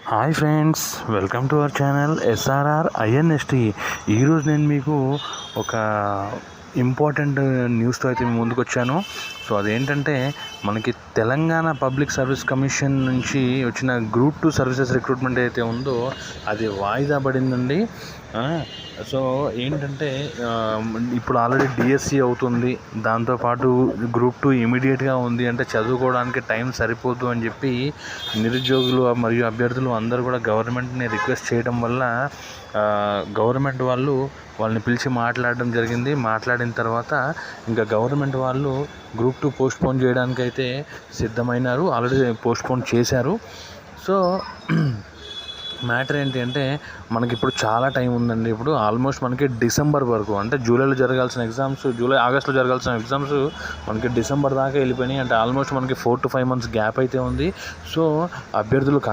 Hi friends, welcome to our channel SRR INST. ఈరోజు నేను మీకు ఒక ఇంపార్టెంట్ న్యూస్తో అయితే ముందుకు వచ్చాను. సో అదేంటంటే మనకి తెలంగాణ పబ్లిక్ సర్వీస్ కమిషన్ నుంచి వచ్చిన గ్రూప్ 2 సర్వీసెస్ రిక్రూట్మెంట్ అయితే ఉందో అది వాయిదా పడిందండి. సో ఏంటంటే ఇప్పుడు ఆల్రెడీ డిఎస్సి అవుతుంది, దాంతోపాటు గ్రూప్ 2 ఇమీడియట్గా ఉంది అంటే చదువుకోవడానికి టైం సరిపోదు అని చెప్పి నిరుద్యోగులు మరియు అభ్యర్థులు అందరూ కూడా గవర్నమెంట్ని రిక్వెస్ట్ చేయడం వల్ల గవర్నమెంట్ వాళ్ళని పిలిచి మాట్లాడడం జరిగింది. మాట్లాడిన తర్వాత ఇంకా గవర్నమెంట్ వాళ్ళు గ్రూప్ 2 పోస్ట్పోన్ చేయడానికి అయితే సిద్ధమైనారు, ఆల్రెడీ పోస్ట్పోన్ చేశారు. సో మ్యాటర్ ఏంటి అంటే మనకి ఇప్పుడు చాలా టైం ఉందండి. ఇప్పుడు ఆల్మోస్ట్ మనకి డిసెంబర్ వరకు, అంటే జూలైలో జరగాల్సిన ఎగ్జామ్స్, ఆగస్టులో జరగాల్సిన ఎగ్జామ్స్ మనకి డిసెంబర్ దాకా వెళ్ళిపోయినాయి. అంటే ఆల్మోస్ట్ మనకి 4 to 5 months గ్యాప్ అయితే ఉంది. సో అభ్యర్థులు